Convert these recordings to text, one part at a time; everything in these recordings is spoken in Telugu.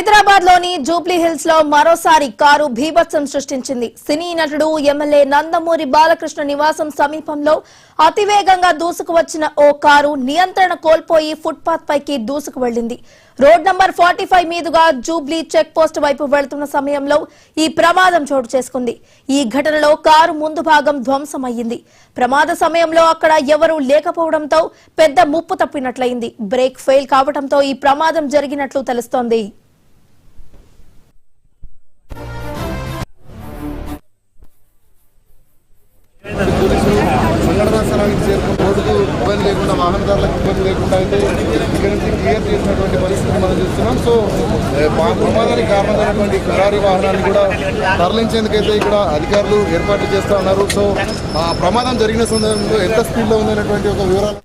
హైదరాబాద్ లోని జూబ్లీ హిల్స్ లో మరోసారి కారు భీభత్సం సృష్టించింది. సినీ నటుడు ఎమ్మెల్యే నందమూరి బాలకృష్ణ నివాసం సమీపంలో అతివేగంగా దూసుకు వచ్చిన ఓ కారు నియంత్రణ కోల్పోయి ఫుట్పాత్ పైకి దూసుకు వెళ్లింది. రోడ్ నంబర్ 45 మీదుగా జూబ్లీ చెక్ పోస్ట్ వైపు వెళ్తున్న సమయంలో ఈ ప్రమాదం చోటు చేసుకుంది. ఈ ఘటనలో కారు ముందు భాగం ధ్వంసమయ్యింది. ప్రమాద సమయంలో అక్కడ ఎవరూ లేకపోవడంతో పెద్ద ముప్పు తప్పినట్లయింది. బ్రేక్ ఫెయిల్ కావడంతో ఈ ప్రమాదం జరిగినట్లు తెలుస్తోంది. సంఘటనా స్థలానికి చేరుకున్న రోడ్డుకు ఇబ్బంది లేకుండా వాహనదారులకు ఇబ్బంది లేకుండా అయితే ఇక్కడ నుంచి క్లియర్ చేసినటువంటి పరిస్థితి మనం చూస్తున్నాం. సో ప్రమాదానికి కారణమైనటువంటి ఫెరారీ వాహనాన్ని కూడా తరలించేందుకైతే ఇక్కడ అధికారులు ఏర్పాట్లు చేస్తూ ఉన్నారు. సో ఆ ప్రమాదం జరిగిన సందర్భంలో ఎంత స్పీడ్లో ఉందనేటువంటి ఒక వివరాలు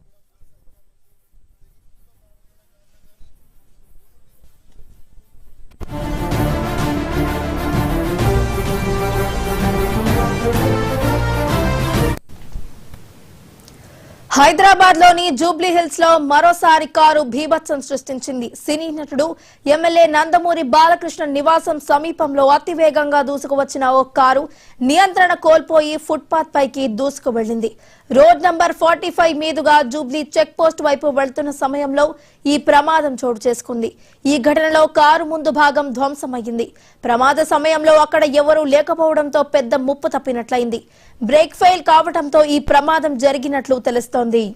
హైదరాబాద్ లోని జూబ్లీ హిల్స్ లో మరోసారి కారు భీభత్సం సృష్టించింది. సినీ నటుడు ఎమ్మెల్యే నందమూరి బాలకృష్ణ నివాసం సమీపంలో అతివేగంగా దూసుకు వచ్చిన ఓ కారు నియంత్రణ కోల్పోయి ఫుట్పాత్ పైకి దూసుకు వెళ్లింది. రోడ్ నంబర్ 45 మీదుగా జూబ్లీ చెక్ పోస్ట్ వైపు వెళ్తున్న సమయంలో ఈ ప్రమాదం చోటు చేసుకుంది. ఈ ఘటనలో కారు ముందు భాగం ధ్వంసమయ్యింది. ప్రమాద సమయంలో అక్కడ ఎవరూ లేకపోవడంతో పెద్ద ముప్పు తప్పినట్లయింది. బ్రేక్ ఫెయిల్ కావడంతో ఈ ప్రమాదం జరిగినట్లు తెలుస్తోంది.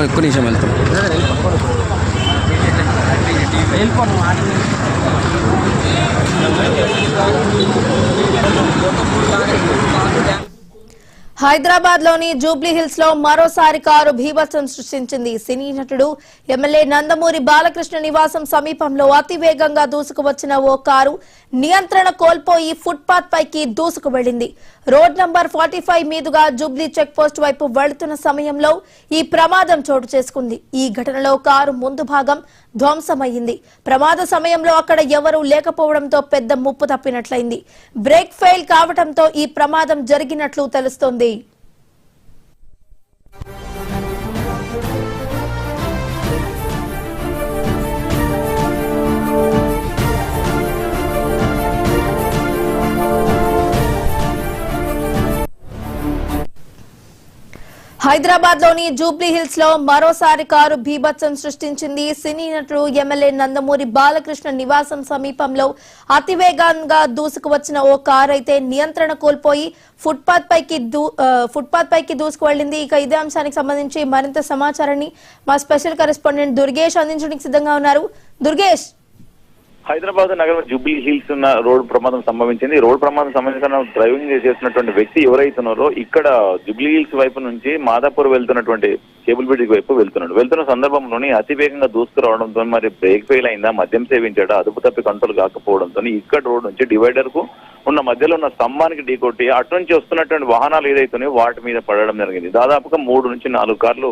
ఒక్క నిమిషం వెళ్తాం. హైదరాబాద్ లోని జూబ్లీ హిల్స్ లో మరోసారి కారు భీభత్సం సృష్టించింది. సినీ నటుడు ఎమ్మెల్యే నందమూరి బాలకృష్ణ నివాసం సమీపంలో అతివేగంగా దూసుకు వచ్చిన ఓ కారు నియంత్రణ కోల్పోయి ఫుట్పాత్ పైకి దూసుకు వెళ్లింది. రోడ్ నంబర్ 45 మీదుగా జూబ్లీ చెక్ పోస్ట్ వైపు వెళుతున్న సమయంలో ఈ ప్రమాదం చోటు చేసుకుంది. ఈ ఘటనలో కారు ముందు భాగం ధ్వంసమయ్యింది. ప్రమాద సమయంలో అక్కడ ఎవరూ లేకపోవడంతో పెద్ద ముప్పు తప్పినట్లయింది. బ్రేక్ ఫెయిల్ కావడంతో ఈ ప్రమాదం జరిగినట్లు తెలుస్తోంది. హైదరాబాద్ లోని జూబ్లీ హిల్స్ లో మరోసారి కారు భీభత్సం సృష్టించింది. సినీ నటుడు ఎమ్మెల్యే నందమూరి బాలకృష్ణ నివాసం సమీపంలో అతివేగంగా దూసుకు వచ్చిన ఓ కారు అయితే నియంత్రణ కోల్పోయి ఫుట్పాత్ పైకి దూసుకు వెళ్లింది. ఇక ఇదే అంశానికి సంబంధించి మరింత సమాచారాన్ని మా స్పెషల్ కరెస్పాండెంట్ దుర్గేష్ అందించడానికి సిద్ధంగా ఉన్నారు. దుర్గేష్, హైదరాబాద్ నగరం జూబ్లీ హిల్స్ ఉన్న రోడ్ ప్రమాదం సంభవించింది. రోడ్ ప్రమాదం సంబంధించిన డ్రైవింగ్ చేస్తున్నటువంటి వ్యక్తి ఎవరైతున్నారో ఇక్కడ జూబ్లీ హిల్స్ వైపు నుంచి మాదాపూర్ వెళ్తున్నటువంటి కేబుల్ బ్రిడ్జ్ వైపు వెళ్తున్న సందర్భంలోని అతివేగంగా దూసుకురావడంతో మరి బ్రేక్ ఫెయిల్ అయిందా, మద్యం సేవించాడా, అదుపు తప్పి కంట్రోల్ కాకపోవడంతో ఇక్కడ రోడ్ నుంచి డివైడర్ కు ఉన్న మధ్యలో ఉన్న స్తంభానికి ఢీకొట్టి అటు నుంచి వస్తున్నటువంటి వాహనాలు ఏదైతున్నాయో వాటి మీద పడడం జరిగింది. దాదాపుగా 3 నుంచి 4 కార్లు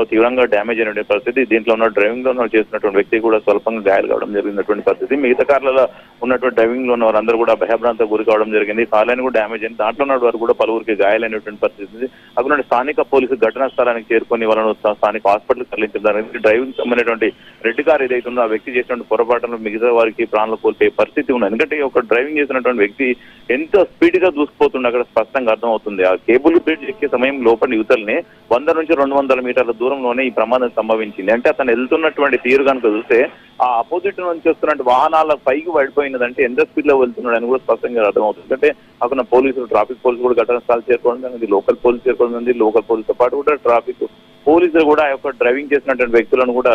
తీవ్రంగా డ్యామేజ్ అయినటువంటి పరిస్థితి. దీంట్లో ఉన్న డ్రైవింగ్ లో చేస్తున్నటువంటి వ్యక్తి కూడా స్వల్పంగా గాయాలు కావడం జరిగినటువంటి పరిస్థితి. మిగతా కార్లలో ఉన్నటువంటి డ్రైవింగ్ లో ఉన్న వారందరూ కూడా భయభ్రాంతకు గురి కావడం జరిగింది. కార్లైన్ కూడా డ్యామేజ్ అయింది. దాంట్లో ఉన్న వారు కూడా పలువురికి గాయాలైనటువంటి పరిస్థితి. అక్కడ స్థానిక పోలీసు ఘటనా స్థలానికి చేరుకొని వాళ్ళను స్థానిక హాస్పిటల్ తరలించడం జరిగింది. డ్రైవింగ్ సంబంధించినటువంటి రెడ్ కార్ ఏదైతుందో ఆ వ్యక్తి చేసినటువంటి పొరపాటును మిగతా వారికి ప్రాణాలు కోల్పోయే పరిస్థితి ఉంది. ఎందుకంటే ఒక డ్రైవింగ్ చేసినటువంటి వ్యక్తి ఎంత స్పీడ్ గా దూసుకుపోతుండే అక్కడ స్పష్టంగా అర్థమవుతుంది. ఆ కేబుల్ బ్రిడ్జ్ ఎక్కే సమయం లోపల యువతల్ని 100 నుంచి 200 మీటర్ల దూరంలోనే ఈ ప్రమాదం సంభవించింది. అంటే అతను వెళ్తున్నటువంటి తీరు కనుక చూస్తే ఆ అపోజిట్ నుంచి వస్తున్నటువంటి వాహనాల పైకి పడిపోయినదంటే ఎంత స్పీడ్ లో వెళ్తున్నాడు అని కూడా స్పష్టంగా అర్థమవుతుంది. అంటే అక్కడ పోలీసులు, ట్రాఫిక్ పోలీసులు కూడా ఘటనా స్థలాలు చేరుకోవడం జరిగింది. లోకల్ పోలీసు చేరుకోవడం జరిగింది. లోకల్ పోలీసుతో పాటు కూడా ట్రాఫిక్ పోలీసులు కూడా ఆ యొక్క డ్రైవింగ్ చేసినటువంటి వ్యక్తులను కూడా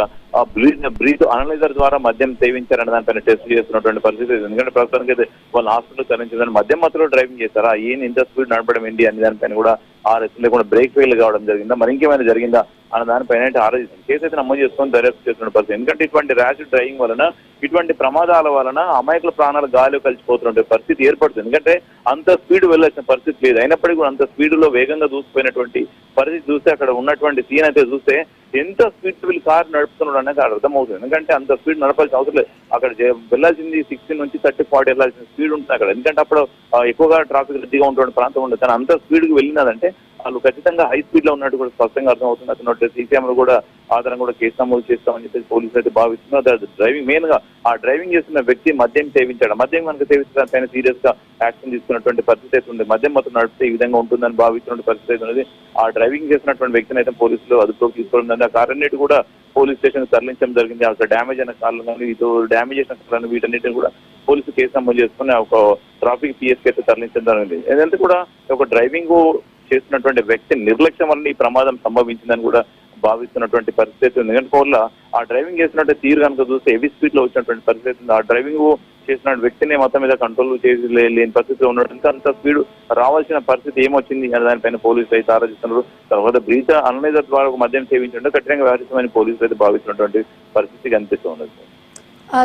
బ్రీత్ అనలైజర్ ద్వారా మద్యం సేవించారని దానిపైన టెస్ట్ చేస్తున్నటువంటి పరిస్థితి. ఎందుకంటే ప్రస్తుతానికి అయితే వాళ్ళు హాస్పిటల్ తరలించారని మద్యం మత్తులో డ్రైవింగ్ చేస్తారా, ఇంత స్పీడ్ నడపడం ఏంటి అని దానిపైన కూడా లేకుండా బ్రేక్ ఫెయిల్ కావడం జరిగిందా, మరి ఇంకేమైనా జరిగిందా అన్న దానిపైన ఆలోచిస్తుంది. కేసు అయితే నమోదు చేసుకొని దర్యాప్తు చేస్తున్న పరిస్థితి. ఎందుకంటే ఇటువంటి ర్యాష్ డ్రైవింగ్ వలన, ఇటువంటి ప్రమాదాల వలన అమాయకుల ప్రాణాలు గాలిలో కలిసిపోతున్న పరిస్థితి ఏర్పడుతుంది. ఎందుకంటే అంత స్పీడ్ వెళ్ళాల్సిన పరిస్థితి లేదు, అయినప్పటికీ కూడా అంత స్పీడ్ లో వేగంగా దూసిపోయినటువంటి పరిస్థితి చూస్తే అక్కడ ఉన్నటువంటి సీన్ అయితే చూస్తే ఎంత స్పీడ్ వీళ్ళు కారు నడుపుతున్నాడు అనేది అర్థమవుతుంది. ఎందుకంటే అంత స్పీడ్ నడపాల్సిన అవసరం లేదు, అక్కడ వెళ్ళాల్సింది 60 నుంచి 30-40 వెళ్ళాల్సిన స్పీడ్ ఉంటుంది అక్కడ. ఎందుకంటే అప్పుడు ఎక్కువగా ట్రాఫిక్ రద్దీగా ఉన్నటువంటి ప్రాంతం ఉండదు. కానీ అంత స్పీడ్ కి వెళ్ళినదంటే వాళ్ళు ఖచ్చితంగా హై స్పీడ్ లో ఉన్నట్టు కూడా స్పష్టంగా అర్థమవుతుంది. అతను సీసీ కెమెరా కూడా ఆధారం కూడా కేసు నమోదు చేస్తామని చెప్పేసి పోలీసులు అయితే భావిస్తున్నారు. డ్రైవింగ్ మెయిన్ గా ఆ డ్రైవింగ్ చేస్తున్న వ్యక్తి మద్యం సేవించాడు, మద్యం కనుక సేవించడం పైన సీరియస్ గా యాక్షన్ తీసుకున్నటువంటి పరిస్థితి అయితే ఉంది. మద్యం మొత్తం నడిపితే ఈ విధంగా ఉంటుందని భావిస్తున్న పరిస్థితి అయితే ఉన్నది. ఆ డ్రైవింగ్ చేసినటువంటి వ్యక్తిని అయితే పోలీసులు అదుపులోకి తీసుకోవడం, ఆ కారణ్ణి కూడా పోలీస్ స్టేషన్ తరలించడం జరిగింది. అక్కడ డ్యామేజ్ అయిన కార్లు కానీ ఇటు డ్యామేజ్ చేసిన కార్లను వీటన్నిటిని కూడా పోలీసు కేసు నమోదు చేసుకుని ఒక ట్రాఫిక్ పిఎస్కి అయితే తరలించడం జరిగింది. ఏదంటే కూడా ఒక డ్రైవింగ్ చేస్తున్నటువంటి వ్యక్తి నిర్లక్ష్యం వల్ల ఈ ప్రమాదం సంభవించిందని కూడా భావిస్తున్నటువంటి పరిస్థితి ఉంది. ఎందుకంటే ఆ డ్రైవింగ్ చేసినట్టు తీరు కనుక చూస్తే హెవీ స్పీడ్ లో వచ్చినటువంటి పరిస్థితి ఉంది. ఆ డ్రైవింగ్ చేసిన వ్యక్తిని మొత్తం మీద కంట్రోల్ చేసి లేని పరిస్థితిలో ఉన్నట్టు అంత స్పీడ్ రావాల్సిన పరిస్థితి ఏమొచ్చింది అనే దానిపైన పోలీసులు అయితే ఆలోచిస్తున్నారు. తర్వాత బ్రీత్ అనలైజర్ ద్వారా ఒక మద్యం సేవించడం కఠినంగా వ్యవహరిస్తామని పోలీసులు అయితే భావిస్తున్నటువంటి పరిస్థితి కనిపిస్తూ ఉన్నది.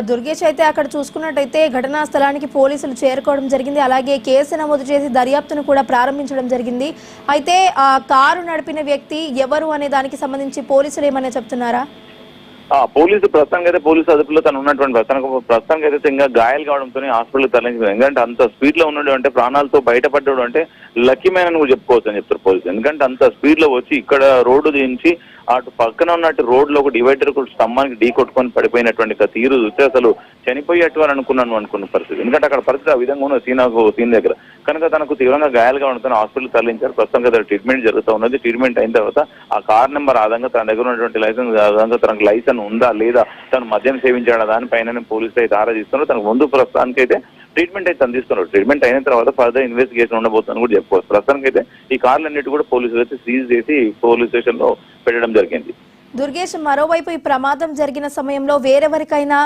దుర్గేష్, అయితే అక్కడ చూసుకున్నట్టయితే ఘటనా స్థలానికి పోలీసులు చేరుకోవడం జరిగింది, అలాగే కేసు నమోదు చేసి దర్యాప్తును కూడా ప్రారంభించడం జరిగింది. అయితే ఆ కారు నడిపిన వ్యక్తి ఎవరు అనే దానికి సంబంధించి పోలీసులు ఏమైనా చెప్తున్నారా? పోలీసు ప్రస్తుతానికి అయితే పోలీసు అదుపులో తను ఉన్నటువంటి ప్రస్తుతానికి అయితే ఇంకా గాయాలు కావడంతో హాస్పిటల్ తరలించారు. ఎందుకంటే అంత స్పీడ్ లో ఉన్నాడు అంటే, ప్రాణాలతో బయటపడ్డాడు అంటే లక్కీ మ్యాన్ అని కూడా చెప్పుకోవచ్చు అని చెప్తారు పోలీసు. ఎందుకంటే అంత స్పీడ్ లో వచ్చి ఇక్కడ రోడ్డు దించి అటు పక్కన ఉన్నట్టు రోడ్ లో ఒక డివైడర్ స్తంభానికి ఢీ కొట్టుకొని పడిపోయినటువంటి తీరు చూస్తే అసలు చనిపోయేట్టు అని అనుకున్న పరిస్థితి. ఎందుకంటే అక్కడ పరిస్థితి ఆ విధంగా ఉన్న సీన్ దగ్గర కనుక తనకు తీవ్రంగా గాయాలుగా ఉండటం హాస్పిటల్ తరలించారు. ప్రస్తుతం కదా ట్రీట్మెంట్ జరుగుతూ ఉన్నది. ట్రీట్మెంట్ అయిన తర్వాత ఆ కార్ నెంబర్ ఆధారంగా తన దగ్గర ఉన్నటువంటి లైసెన్స్ ఆధారంగా తనకు లైసెన్స్ ఉందా లేదా, తను మద్యం సేవించాడా దానిపైన పోలీసులు అయితే ఆరాధిస్తున్నారు. తనకు ముందు ప్రస్తుతానికి అయితే ట్రీట్మెంట్ అయితే అందిస్తున్నారు. ట్రీట్మెంట్ అయిన తర్వాత ఫర్దర్ ఇన్వెస్టిగేషన్ ఉండబోతుందని కూడా చెప్పుకోవచ్చు. ప్రస్తుతానికి అయితే ఈ కార్లన్నిటి కూడా పోలీసులు అయితే సీజ్ చేసి పోలీస్ స్టేషన్ లో పెట్టడం జరిగింది. దుర్గేష్, మరోవైపు ఈ ప్రమాదం జరిగిన సమయంలో వేరెవరికైనా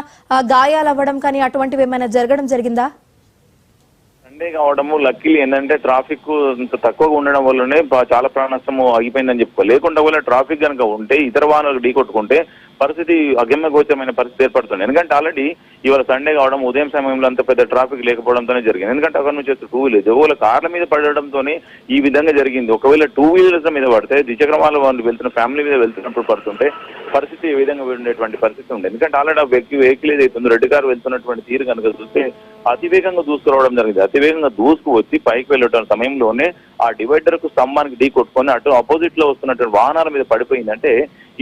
గాయాలు అవ్వడం కానీ అటువంటివి ఏమైనా జరగడం జరిగిందా? సండే కావడము లక్కీలీ ఏంటంటే ట్రాఫిక్ తక్కువగా ఉండడం వల్లనే చాలా ప్రాణ నష్టం ఆగిపోయిందని చెప్పుకో. లేకుండా వల్ల ట్రాఫిక్ కనుక ఉంటే ఇతర వాహనాలు ఢీకొట్టుకుంటే పరిస్థితి అగమ్యగోచరమైన పరిస్థితి ఏర్పడుతుంది. ఎందుకంటే ఆల్రెడీ ఇవాళ సండే కావడం ఉదయం సమయంలో అంత పెద్ద ట్రాఫిక్ లేకపోవడంతోనే జరిగింది. ఎందుకంటే అక్కడ నుంచి వచ్చే 2 వీలర్స్ ఒకవేళ కార్ల మీద పడడంతోనే ఈ విధంగా జరిగింది. ఒకవేళ 2 వీలర్స్ మీద పడితే ద్విచక్రమాల వాళ్ళు వెళ్తున్న ఫ్యామిలీ మీద వెళ్తున్నప్పుడు పడుతుంటే పరిస్థితి ఏ విధంగా ఉండేటువంటి పరిస్థితి ఉంది. ఎందుకంటే ఆల్రెడీ ఆ వెహికల్ ఏదైతుందో రెడ్ కార్ వెళ్తున్నటువంటి తీరు కనుక చూస్తే అతివేగంగా దూసుకురావడం జరిగింది. అతివేగంగా దూసుకు వచ్చి పైకి వెళ్ళడం సమయంలోనే ఆ డివైడర్ కు స్తంభానికి ఢీ కొట్టుకొని అటు ఆపోజిట్ లో వస్తున్నటువంటి వాహనాల మీద పడిపోయిందంటే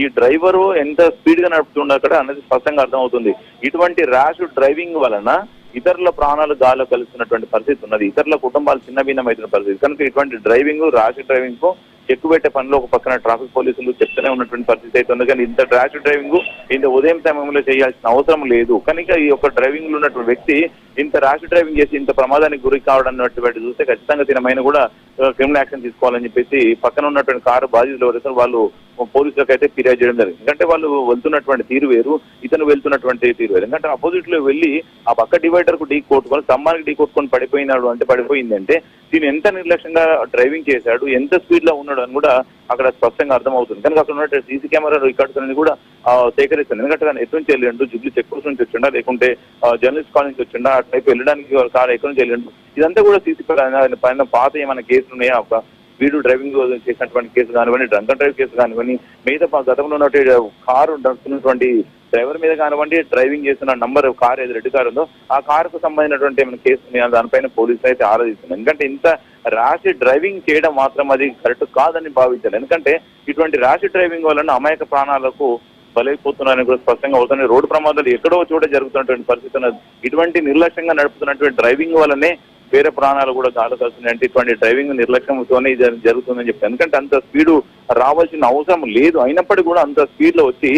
ఈ డ్రైవరు ఎంత స్పీడ్ గా నడుపుతుండే అక్కడ అనేది స్పష్టంగా అర్థమవుతుంది. ఇటువంటి ర్యాష్ డ్రైవింగ్ వలన ఇతరుల ప్రాణాలు గాల్లో కలుస్తున్నటువంటి పరిస్థితి ఉన్నది. ఇతరుల కుటుంబాలు చిన్న భిన్నమైతున్న పరిస్థితి కనుక ఇటువంటి డ్రైవింగ్ ర్యాష్ డ్రైవింగ్ కు ఎక్కువ పెట్టే పనిలో ఒక పక్కన ట్రాఫిక్ పోలీసులు చెప్తూనే ఉన్నటువంటి పరిస్థితి అయితే ఉంది. కానీ ఇంత ర్యాష్ డ్రైవింగ్ ఇంత ఉదయం సమయంలో చేయాల్సిన అవసరం లేదు. కనుక ఈ యొక్క డ్రైవింగ్ లో ఉన్నటువంటి వ్యక్తి ఇంత ర్యాష్ డ్రైవింగ్ చేసి ఇంత ప్రమాదానికి గురి కావడం చూస్తే ఖచ్చితంగా తినమైన కూడా క్రిమినల్ యాక్షన్ తీసుకోవాలని చెప్పేసి పక్కన ఉన్నటువంటి కారు బాధితులు ఎవరైతే వాళ్ళు పోలీసులకు అయితే ఫిర్యాదు చేయడం జరిగింది. ఎందుకంటే వాళ్ళు వెళ్తున్నటువంటి తీరు వేరు, ఇతను వెళ్తున్నటువంటి తీరు వేరు. ఎందుకంటే ఆపోజిట్ లో వెళ్ళి ఆ పక్క డివైడర్ కు ఢీ కొట్టుకొని స్తంభానికి ఢీ కొట్టుకొని పడిపోయిందంటే దీన్ని ఎంత నిర్లక్ష్యంగా డ్రైవింగ్ చేశాడు, ఎంత స్పీడ్ లో ఉన్నాడు అని కూడా అక్కడ స్పష్టంగా అర్థమవుతుంది. కనుక అక్కడ ఉన్న సీసీ కెమెరా రికార్డ్స్ అనేది కూడా సేకరిస్తుంది. ఎందుకంటే తను ఎటు నుంచి వెళ్ళిండు, జూబ్లీ చెక్ పోస్ట్ నుంచి వచ్చిండా లేకుంటే జర్నలిస్ట్ కాలేజ్ నుంచి వచ్చిండా, అటువైపు వెళ్ళడానికి కారు ఎక్కడి నుంచి వెళ్ళిండు, ఇదంతా కూడా సీసీ పైన పాత ఏమైనా కేసులు ఉన్నాయా, ఒక స్పీడ్ డ్రైవింగ్ చేసినటువంటి కేసు కానివ్వండి, డ్రంక్ అండ్ డ్రైవ్ కేసు కానివ్వండి, మిగతా గతంలో ఉన్నటువంటి కారు నడుపుతున్నటువంటి డ్రైవర్ మీద కానివ్వండి, డ్రైవింగ్ చేస్తున్న నంబర్ కార్ ఏది రెడ్ కార్ ఉందో ఆ కారుకు సంబంధించినటువంటి ఏమైనా కేసు ఉన్నాయా దానిపైన పోలీసులు అయితే ఆరాధిస్తున్నారు. ఎందుకంటే ఇంత ర్యాష్ డ్రైవింగ్ చేయడం మాత్రం అది కరెక్ట్ కాదని భావించాలి. ఎందుకంటే ఇటువంటి ర్యాష్ డ్రైవింగ్ వలన అమాయక ప్రాణాలకు బలైపోతున్నారని కూడా స్పష్టంగా అవుతుంది. రోడ్డు ప్రమాదాలు ఎక్కడో చోట జరుగుతున్నటువంటి పరిస్థితి ఉన్నది. ఇటువంటి నిర్లక్ష్యంగా నడుపుతున్నటువంటి డ్రైవింగ్ వల్లనే వేరే ప్రాణాలు కూడా గాలు కలుస్తున్నాయి. అంటే ఇటువంటి డ్రైవింగ్ నిర్లక్ష్యంతోనే జరుగుతుందని చెప్తాను. ఎందుకంటే అంత స్పీడు రావాల్సిన అవసరం లేదు, అయినప్పటికీ కూడా అంత స్పీడ్ లో వచ్చి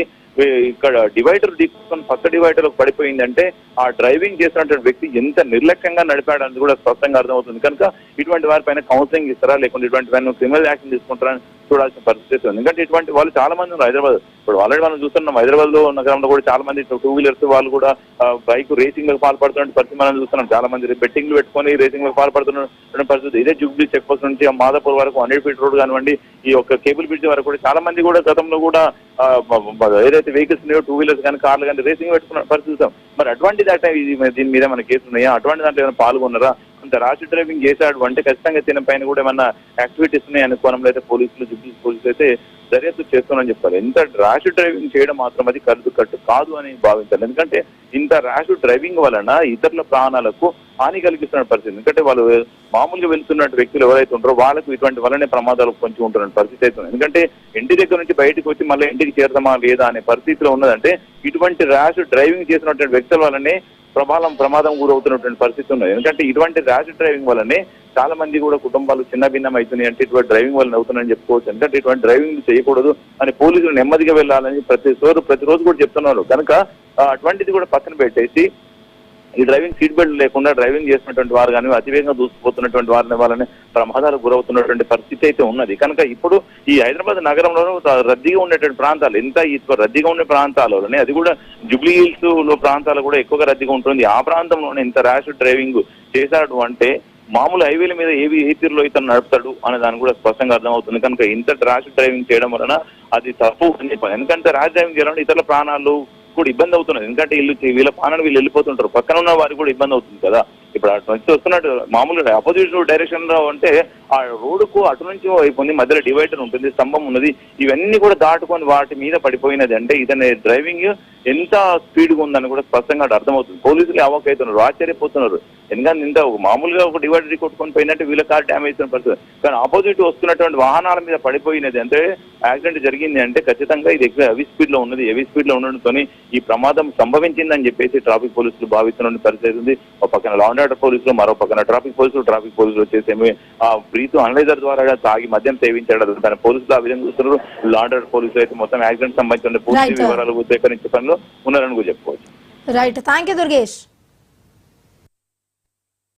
ఇక్కడ డివైడర్ ఢీకొని పక్క డివైడర్ పడిపోయిందంటే ఆ డ్రైవింగ్ చేసినటువంటి వ్యక్తి ఎంత నిర్లక్ష్యంగా నడిపాడని కూడా స్పష్టంగా అర్థమవుతుంది. కనుక ఇటువంటి వారిపైన కౌన్సిలింగ్ ఇస్తారా లేకుంటే ఇటువంటి వారిని క్రిమినల్ యాక్షన్ తీసుకుంటారా చూడాల్సిన పరిస్థితి ఉంది. ఎందుకంటే ఇటువంటి వాళ్ళు చాలా మంది ఉన్నారు హైదరాబాద్. ఇప్పుడు ఆల్రెడీ మనం చూస్తున్నాం హైదరాబాద్ లో నగరంలో కూడా చాలా మంది 2 వీలర్స్ వాళ్ళు కూడా బైక్ రేసింగ్ లకు పాల్పడుతున్న పరిస్థితి మనం చూస్తున్నాం. చాలా మంది బెట్టింగ్లు పెట్టుకొని రేసింగ్ లకు పాల్పడుతున్న పరిస్థితి. ఇదే జూబ్లీ చెక్ పోస్ట్ నుంచి మాదాపూర్ వరకు 100 ఫీట్ రోడ్ కానివ్వండి, ఈ యొక్క కేబుల్ బ్రిడ్జ్ వరకు కూడా చాలా మంది కూడా గతంలో కూడా ఏదైతే వెహికల్స్ ఉన్నాయో 2 వీలర్స్ కానీ కార్లు కానీ రేసింగ్ పెట్టుకున్న పరిస్థితి. మరి అటువంటి దాంట్లో దీని మీద మన కేసులు ఉన్నాయా? అటువంటి దాంట్లో ఏమైనా పాల్గొన్నారా? అంత ర్యాష్ డ్రైవింగ్ చేశాడు అంటే ఖచ్చితంగా తిన పైన కూడా ఏమన్నా యాక్టివిటీస్ ఉన్నాయి అనుకోవడంలో అయితే జూబ్లీ పోలీసులు అయితే దర్యాప్తు చేస్తున్నారని చెప్పారు. ఇంత ర్యాష్ డ్రైవింగ్ చేయడం మాత్రం అది కట్టు కాదు అని భావించాలి. ఎందుకంటే ఇంత ర్యాష్ డ్రైవింగ్ వలన ఇతరుల ప్రాణాలకు హాని కలిగిస్తున్న పరిస్థితి. ఎందుకంటే వాళ్ళు మామూలుగా వెళ్తున్నట్టు వ్యక్తులు ఎవరైతే ఉంటారో వాళ్ళకు ఇటువంటి వల్లనే ప్రమాదాలు కొంచెం ఉంటున్న పరిస్థితి అవుతుంది. ఎందుకంటే ఇంటి దగ్గర నుంచి బయటకు వచ్చి మళ్ళీ ఇంటికి చేరదామా లేదా అనే పరిస్థితిలో ఉన్నదంటే ఇటువంటి ర్యాష్ డ్రైవింగ్ చేసినటువంటి వ్యక్తుల వల్లనే ప్రమాదం గురవుతున్నటువంటి పరిస్థితి ఉన్నది. ఎందుకంటే ఇటువంటి ర్యాష్ డ్రైవింగ్ వల్లనే చాలా మంది కూడా కుటుంబాలు చిన్న భిన్నం అవుతున్నాయి. అంటే ఇటువంటి డ్రైవింగ్ వల్ల అవుతున్నాయని చెప్పుకోవచ్చు. ఎందుకంటే ఇటువంటి డ్రైవింగ్ చేయకూడదు అని పోలీసులు నెమ్మదిగా వెళ్ళాలని ప్రతిరోజు కూడా చెప్తున్నారు. కనుక అటువంటిది కూడా పక్కన పెట్టేసి ఈ డ్రైవింగ్ సీట్ బెల్ట్ లేకుండా డ్రైవింగ్ చేసినటువంటి వారు కానీ అతివేగంగా దూసుకుపోతున్నటువంటి వారిని వాళ్ళని ప్రమాదాలకు గురవుతున్నటువంటి పరిస్థితి అయితే ఉన్నది. కనుక ఇప్పుడు ఈ హైదరాబాద్ నగరంలో రద్దీగా ఉండేటువంటి ప్రాంతాలు ఎంత రద్దీగా ఉండే ప్రాంతాలలోనే అది కూడా జూబ్లీ హిల్స్ లో ప్రాంతాలు కూడా ఎక్కువగా రద్దీగా ఉంటుంది. ఆ ప్రాంతంలోనే ఇంత ర్యాష్ డ్రైవింగ్ చేశాడు అంటే మామూలు హైవేల మీద ఏ తీరులో ఇతను నడుపుతాడు అనే దాన్ని కూడా స్పష్టంగా అర్థమవుతుంది. కనుక ఇంత ర్యాష్ డ్రైవింగ్ చేయడం వలన అది తప్పు అని చెప్పాలి. ఎందుకంటే ర్యాష్ డ్రైవింగ్ చేయాలంటే ఇతరుల ప్రాణాలు కూడా ఇబ్బంది అవుతున్నది. ఎందుకంటే వీళ్ళ ప్రాణాలు వీళ్ళు వెళ్ళిపోతుంటారు, పక్కన ఉన్న వారికి కూడా ఇబ్బంది అవుతుంది కదా. ఇప్పుడు అటు నుంచి వస్తున్నట్టు మామూలుగా అపోజిట్ డైరెక్షన్ లో అంటే ఆ రోడ్డుకు అటు నుంచి వైపు ఉంది, మధ్యలో డివైడర్ ఉంటుంది, స్తంభం ఉన్నది, ఇవన్నీ కూడా దాటుకొని వాటి మీద పడిపోయినది అంటే ఇతని డ్రైవింగ్ ఎంత స్పీడ్గా ఉందని కూడా స్పష్టంగా అర్థమవుతుంది. పోలీసులు అవాక్ అవుతున్నారు, ఆశ్చర్యపోతున్నారు. ఎందుకంటే ఇంత మామూలుగా ఒక డివైడర్ కొట్టుకొని పోయినట్టు వీళ్ళ కార్ డ్యామేజ్ అయిన పరిస్థితి. కానీ ఆపోజిట్ వస్తున్నటువంటి వాహనాల మీద పడిపోయినది అంటే యాక్సిడెంట్ జరిగింది అంటే ఖచ్చితంగా ఇది ఎక్కువ హెవీ స్పీడ్ లో ఉన్నది. హెవీ స్పీడ్ లో ఉండడంతో ఈ ప్రమాదం సంభవించిందని చెప్పేసి ట్రాఫిక్ పోలీసులు భావిస్తున్న పరిస్థితి ఉంది. ఒక పక్కన లా అండ్ ఆర్డర్ పోలీసులు, మరో పక్కన ట్రాఫిక్ పోలీసులు వచ్చేసి బ్రీత్ అనలైజర్ ద్వారా తాగి మద్యం సేవించాడు దాని పోలీసులు ఆ విధంగా చూస్తున్నారు. లా అండ్ ఆర్డర్ పోలీసులు అయితే మొత్తం యాక్సిడెంట్ సంబంధించిన పూర్తి వివరాలు సేకరించే పనిలో ఉన్నారని కూడా చెప్పుకోవచ్చు. Right, thank you Durgesh.